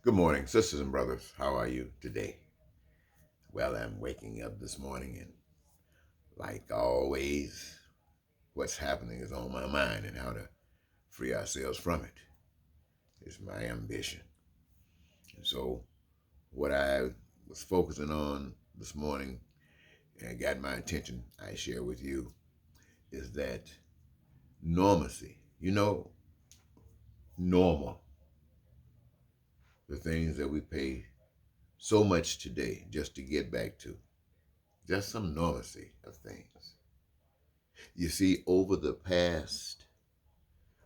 Good morning, sisters and brothers. How are you today? Well, I'm waking up this morning, and like always, what's happening is on my mind, and how to free ourselves from it is my ambition. And so, what I was focusing on this morning and got my attention, I share with you, is that normalcy. Normal, the things that we pay so much today just to get back to, just some normalcy of things. You see, over the past,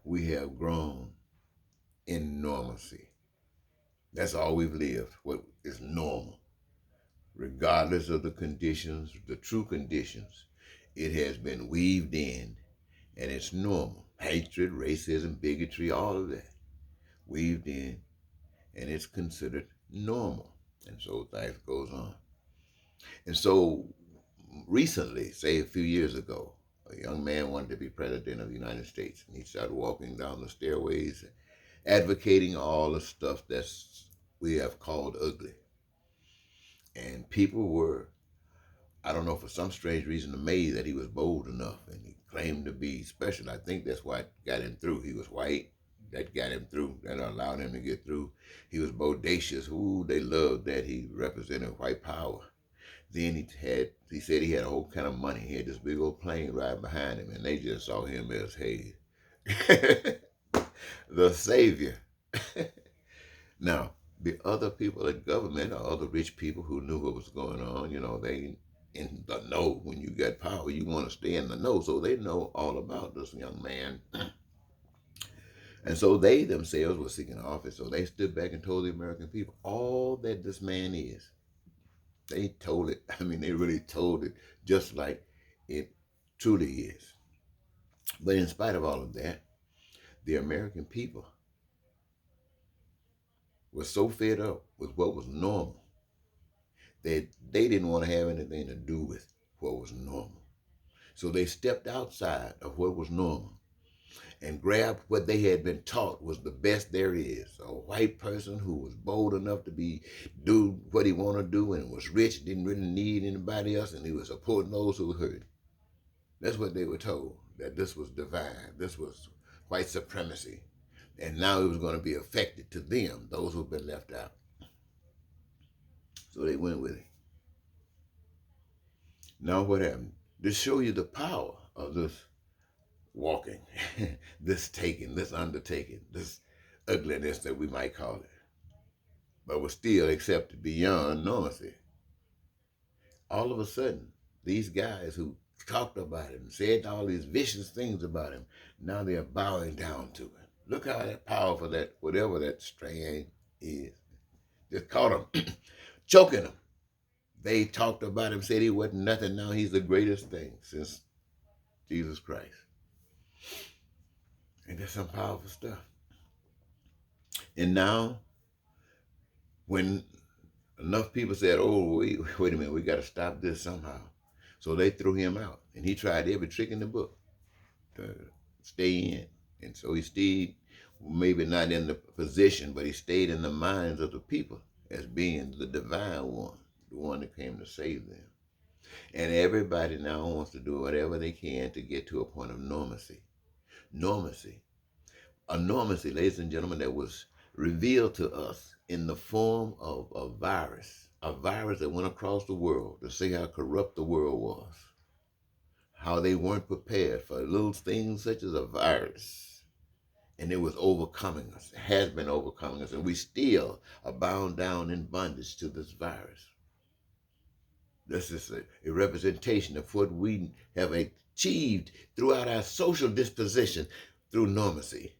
we have grown in normalcy. That's all we've lived, what is normal. Regardless of the conditions, the true conditions, it has been weaved in and it's normal. Hatred, racism, bigotry, all of that weaved in and it's considered normal. And so life goes on. And so recently, say a few years ago, a young man wanted to be president of the United States, and he started walking down the stairways, advocating all the stuff that's we have called ugly. And people were, I don't know, for some strange reason, amazed that he was bold enough, and he claimed to be special. I think that's what got him through. He was white. That got him through. That allowed him to get through. He was bodacious. Ooh, they loved that he represented white power. Then he said he had a whole kind of money. He had this big old plane right behind him, and they just saw him as, hey, the savior. Now, the other people in government or other rich people who knew what was going on, they in the know. When you get power, you want to stay in the know. So they know all about this young man. And so they themselves were seeking office. So they stood back and told the American people all that this man is. They told it. I mean, they really told it just like it truly is. But in spite of all of that, the American people were so fed up with what was normal that they didn't want to have anything to do with what was normal. So they stepped outside of what was normal and grabbed what they had been taught was the best there is. A white person who was bold enough to do what he wanted to do and was rich, didn't really need anybody else, and he was supporting those who hurt. That's what they were told, that this was divine, this was white supremacy. And now it was going to be affected to them, those who've been left out. So they went with it. Now what happened? To show you the power of this walking, this taking, this undertaking, this ugliness that we might call it, but was still accepted beyond normalcy. All of a sudden, these guys who talked about him, said all these vicious things about him, now they're bowing down to him. Look how that powerful that whatever that strain is. Just caught him, choking him. They talked about him, said he wasn't nothing. Now he's the greatest thing since Jesus Christ. And that's some powerful stuff. And now, when enough people said, "Oh, wait a minute, we got to stop this somehow," so they threw him out, and he tried every trick in the book to stay in. And so he stayed, maybe not in the position, but he stayed in the minds of the people as being the divine one, the one that came to save them. And everybody now wants to do whatever they can to get to a point of normalcy. Normalcy. A normalcy, ladies and gentlemen, that was revealed to us in the form of a virus that went across the world to see how corrupt the world was, how they weren't prepared for little things such as a virus. And it was overcoming us, it has been overcoming us, and we still are bound down in bondage to this virus. This is a representation of what we have achieved throughout our social disposition through normalcy.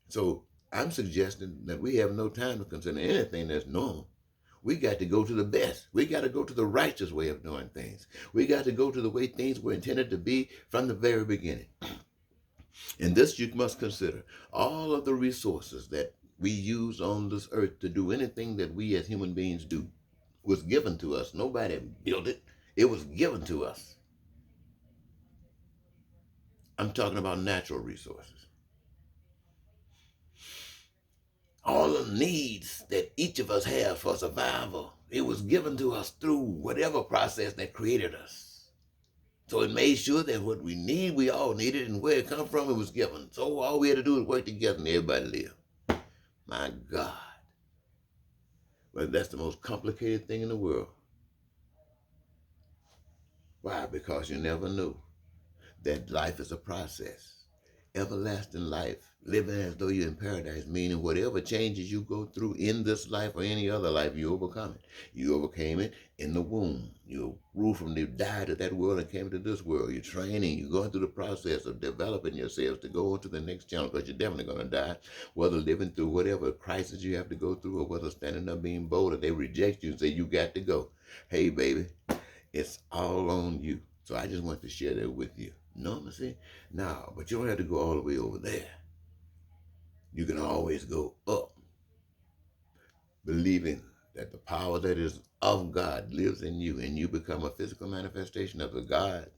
So I'm suggesting that we have no time to consider anything that's normal. We got to go to the best. We got to go to the righteous way of doing things. We got to go to the way things were intended to be from the very beginning. And this you must consider. All of the resources that we use on this earth to do anything that we as human beings do was given to us. Nobody built it. It was given to us. I'm talking about natural resources. all the needs that each of us have for survival, it was given to us through whatever process that created us. So it made sure that what we need, we all needed, and where it come from, it was given. So all we had to do is work together and everybody live. My God. But that's the most complicated thing in the world. Why? Because you never knew that life is a process. Everlasting life, living as though you're in paradise, meaning whatever changes you go through in this life or any other life, you overcome it. You overcame it in the womb. You grew from the died to that world and came into this world. You're training. You're going through the process of developing yourselves to go on to the next channel because you're definitely going to die, whether living through whatever crisis you have to go through or whether standing up being bold or they reject you and say, you got to go. Hey, baby, it's all on you. So I just want to share that with you. Normalcy? No, but you don't have to go all the way over there. You can always go up, believing that the power that is of God lives in you and you become a physical manifestation of the God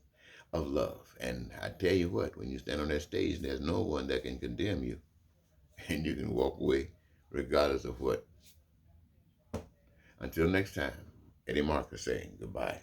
of love. And I tell you what, when you stand on that stage, there's no one that can condemn you and you can walk away regardless of what. Until next time, Eddie Marcus saying goodbye.